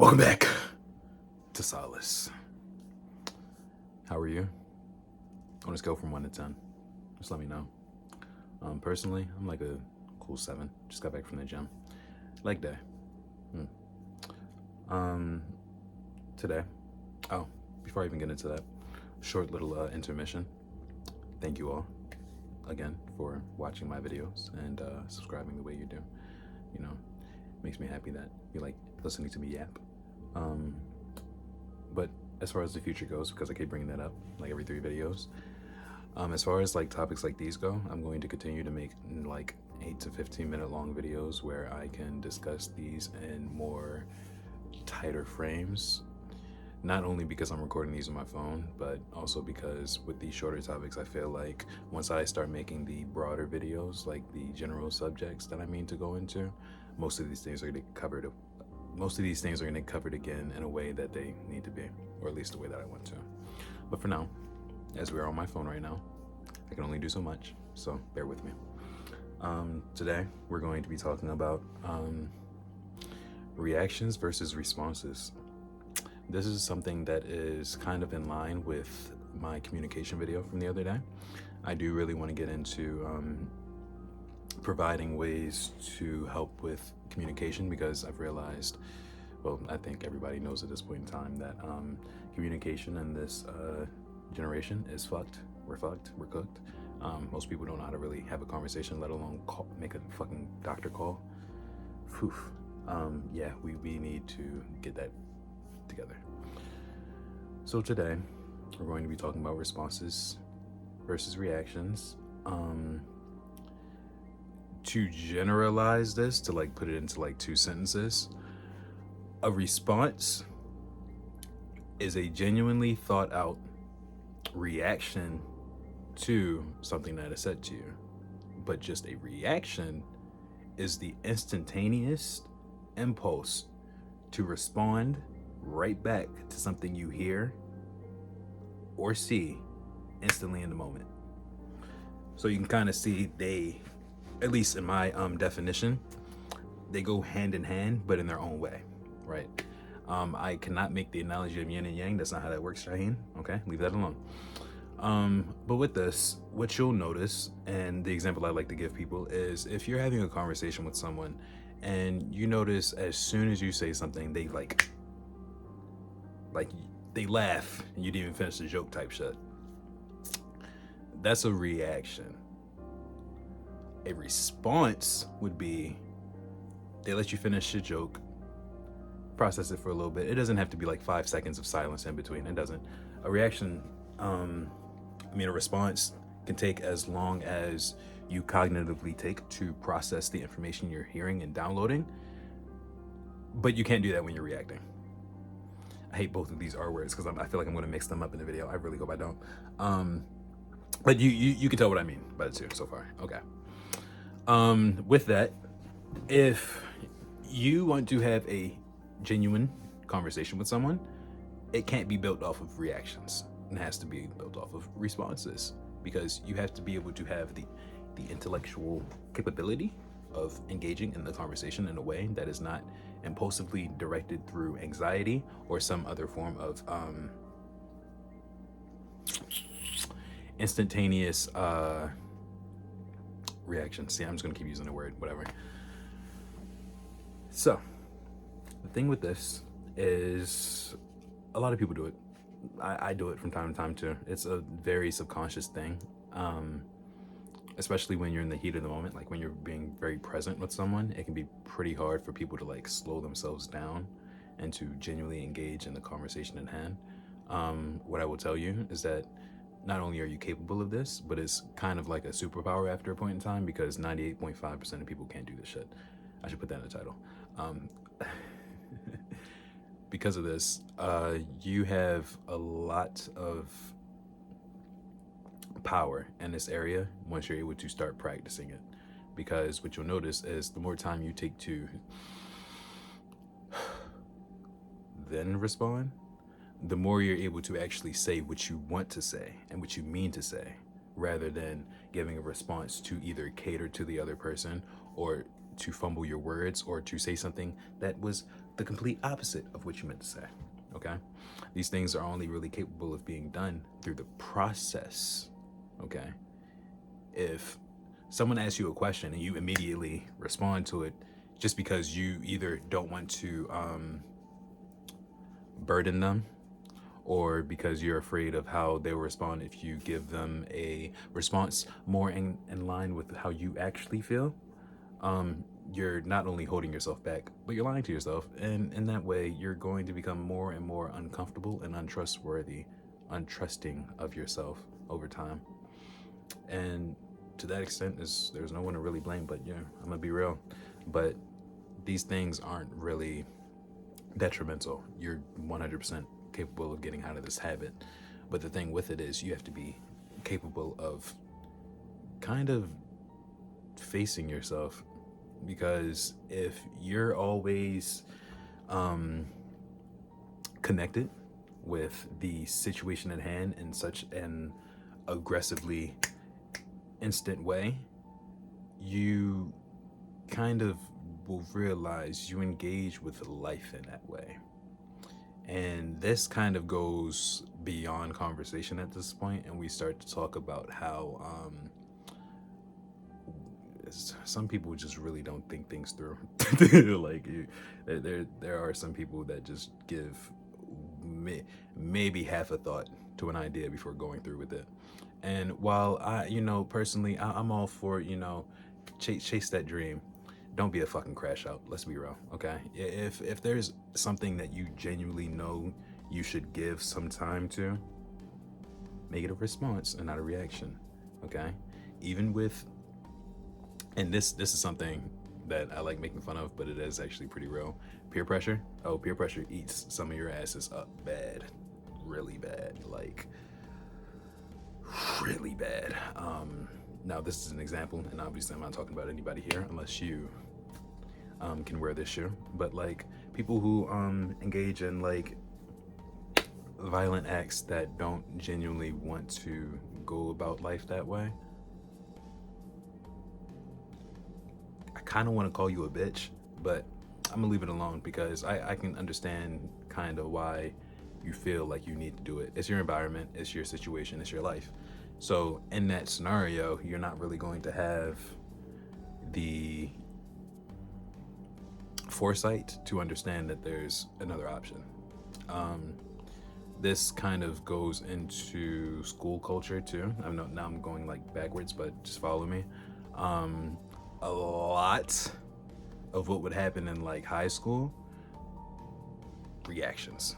Welcome back to Solace. How are you? On a scale from 1 to 10, just let me know. Personally, I'm like a cool 7. Just got back from the gym. Leg day. Today. Oh, before I even get into that, short little intermission. Thank you all again for watching my videos and subscribing the way you do. You know, makes me happy that you like listening to me yap. But as far as the future goes, because I keep bringing that up like every 3 videos, as far as like topics like these go, I'm going to continue to make like 8 to 15 minute long videos where I can discuss these in more tighter frames. Not only because I'm recording these on my phone, but also because with these shorter topics, I feel like once I start making the broader videos, like the general subjects that I mean to go into, most of these things are going to get covered. Most of these things are going to get covered again in a way that they need to be, or at least the way that I want to. But for now, as we're on my phone right now, I can only do so much, so bear with me. Today, we're going to be talking about reactions versus responses. This is something that is kind of in line with my communication video from the other day. I do really want to get into providing ways to help with communication, because I've realized, well, I think everybody knows at this point in time that communication in this generation is fucked. We're fucked. We're cooked. Most people don't know how to really have a conversation, let alone make a fucking doctor call. Phew. Yeah, we need to get that together. So today, we're going to be talking about responses versus reactions. To generalize this, to like put it into like 2 sentences, a response is a genuinely thought out reaction to something that is said to you. But just a reaction is the instantaneous impulse to respond right back to something you hear or see instantly in the moment. So you can kind of see they, at least in my definition, they go hand in hand, but in their own way, right? I cannot make the analogy of yin and yang. That's not how that works, Shaheen. Okay, leave that alone. But with this, what you'll notice, and the example I like to give people is, if you're having a conversation with someone and you notice as soon as you say something, they like they laugh and you didn't even finish the joke type shit. That's a reaction. A response would be they let you finish your joke, process it for a little bit. It doesn't have to be like 5 seconds of silence in between. It doesn't. A reaction, a response can take as long as you cognitively take to process the information you're hearing and downloading. But you can't do that when you're reacting. I hate both of these R words because I feel like I'm going to mix them up in the video. I really hope I don't. But you can tell what I mean by the 2 so far. Okay. With that, if you want to have a genuine conversation with someone, it can't be built off of reactions. It has to be built off of responses, because you have to be able to have the intellectual capability of engaging in the conversation in a way that is not impulsively directed through anxiety or some other form of instantaneous reaction. See, I'm just gonna keep using the word, whatever. So the thing with this is, a lot of people do it. I do it from time to time too. It's a very subconscious thing, especially when you're in the heat of the moment. Like when you're being very present with someone, it can be pretty hard for people to like slow themselves down and to genuinely engage in the conversation at hand. What I will tell you is that not only are you capable of this, but it's kind of like a superpower after a point in time, because 98.5% of people can't do this shit. I should put that in the title. Because of this, you have a lot of power in this area once you're able to start practicing it. Because what you'll notice is the more time you take to then respond, the more you're able to actually say what you want to say and what you mean to say, rather than giving a response to either cater to the other person or to fumble your words or to say something that was the complete opposite of what you meant to say. Okay? These things are only really capable of being done through the process. Okay? If someone asks you a question and you immediately respond to it just because you either don't want to burden them, or because you're afraid of how they will respond if you give them a response more in line with how you actually feel, you're not only holding yourself back, but you're lying to yourself. And in that way, you're going to become more and more uncomfortable and untrusting of yourself over time. And to that extent, there's no one to really blame, but yeah, I'm gonna be real. But these things aren't really detrimental. You're 100% capable of getting out of this habit. But the thing with it is you have to be capable of kind of facing yourself, because if you're always connected with the situation at hand in such an aggressively instant way, you kind of will realize you engage with life in that way. And this kind of goes beyond conversation at this point, and we start to talk about how some people just really don't think things through. Like there are some people that just give maybe half a thought to an idea before going through with it. And while I, personally, I'm all for, chase that dream. Don't be a fucking crash out. Let's be real, okay? If there's something that you genuinely know you should give some time to, make it a response and not a reaction, okay? Even with, and this is something that I like making fun of, but it is actually pretty real. Peer pressure. Oh, peer pressure eats some of your asses up bad, really bad, like really bad. Now this is an example, and obviously I'm not talking about anybody here unless you can wear this shoe, but like people who engage in like violent acts that don't genuinely want to go about life that way. I kind of want to call you a bitch, but I'm gonna leave it alone, because I can understand kind of why you feel like you need to do it. It's your environment, it's your situation, it's your life. So in that scenario, you're not really going to have the foresight to understand that there's another option. This kind of goes into school culture too. Now I'm going like backwards, but just follow me. A lot of what would happen in like high school, reactions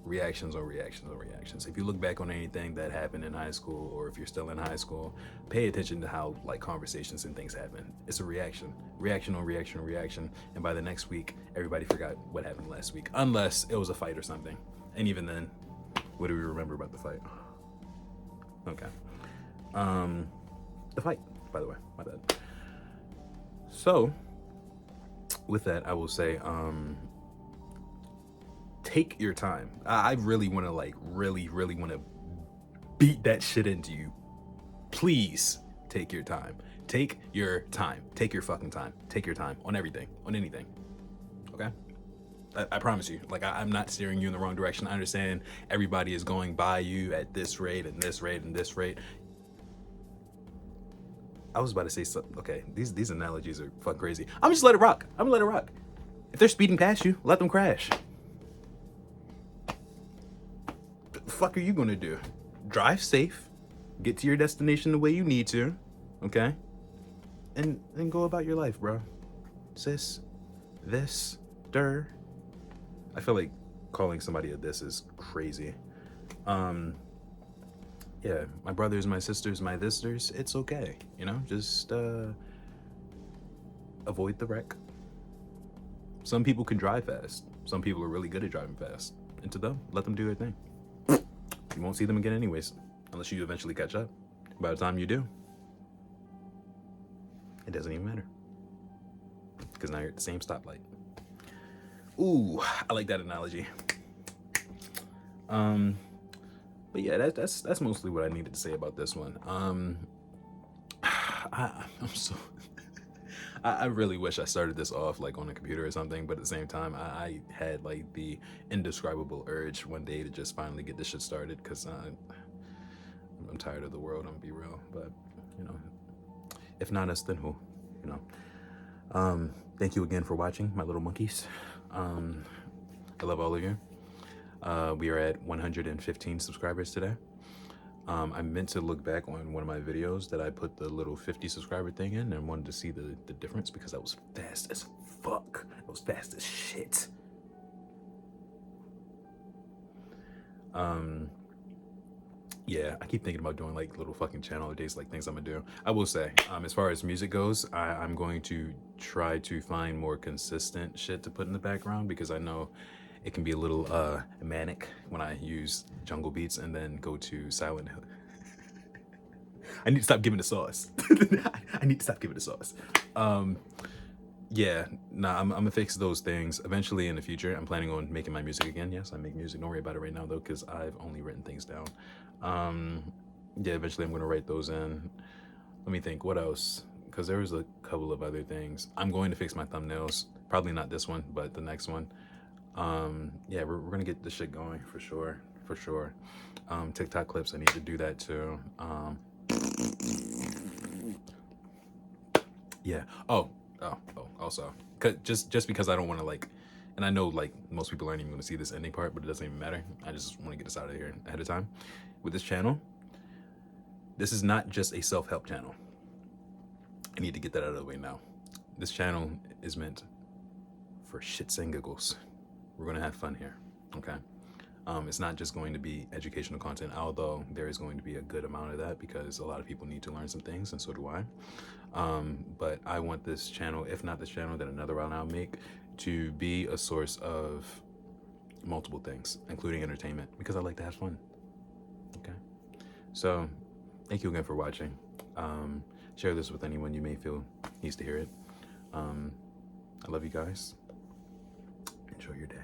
on reactions. If you look back on anything that happened in high school, or if you're still in high school, pay attention to how like conversations and things happen. It's a reaction on reaction, and by the next week, everybody forgot what happened last week, unless it was a fight or something. And even then, what do we remember about the fight? Okay. The fight, by the way, my bad. So, with that, I will say, take your time. I really want to really want to beat that shit into you. Please take your time. Take your time. Take your fucking time. Take your time on everything, on anything. Okay? I promise you. Like, I'm not steering you in the wrong direction. I understand everybody is going by you at this rate and this rate and this rate. I was about to say something. Okay, these analogies are fucking crazy. I'm just let it rock. I'm gonna let it rock. If they're speeding past you, let them crash. The fuck are you gonna do? Drive safe, get to your destination the way you need to, okay? And then go about your life, bro. Sis, this, der. I feel like calling somebody a this is crazy. Yeah, my brothers, my sisters, my thisers, it's okay. Just avoid the wreck. Some people can drive fast. Some people are really good at driving fast. And to them, let them do their thing. You won't see them again anyways, unless you eventually catch up. By the time you do, it doesn't even matter, because now you're at the same stoplight. Ooh, I like that analogy. But yeah, that's mostly what I needed to say about this one. I'm so I really wish I started this off like on a computer or something, but at the same time, I had like the indescribable urge one day to just finally get this shit started because I'm tired of the world. I'm gonna be real, but you know, if not us, then who? You know. Thank you again for watching, my little monkeys. I love all of you. We are at 115 subscribers today. I meant to look back on one of my videos that I put the little 50 subscriber thing in and wanted to see the difference because that was fast as fuck. It was fast as shit. Yeah, I keep thinking about doing like little fucking channel updates, like things I'm gonna do. I will say, as far as music goes, I'm going to try to find more consistent shit to put in the background because I know it can be a little manic when I use jungle beats and then go to silent. I need to stop giving the sauce. I need to stop giving the sauce. Yeah, nah, I'm gonna fix those things eventually in the future. I'm planning on making my music again. Yes, I make music. Don't worry about it right now though, because I've only written things down. Yeah, eventually I'm gonna write those in. Let me think, what else? Because there was a couple of other things. I'm going to fix my thumbnails. Probably not this one, but the next one. Yeah, we're gonna get this shit going for sure, for sure. TikTok clips, I need to do that too. Yeah. Also, just because I don't want to like, and I know like most people aren't even going to see this ending part, but it doesn't even matter. I just want to get this out of here ahead of time. With this channel, this is not just a self-help channel. I need to get that out of the way now. This channel is meant for shits and giggles. We're gonna have fun here, okay? It's not just going to be educational content, although there is going to be a good amount of that because a lot of people need to learn some things, and so do I. But I want this channel, if not this channel, then another one I'll make, to be a source of multiple things, including entertainment, because I like to have fun, okay? So, thank you again for watching. Share this with anyone you may feel needs to hear it. I love you guys. Enjoy your day.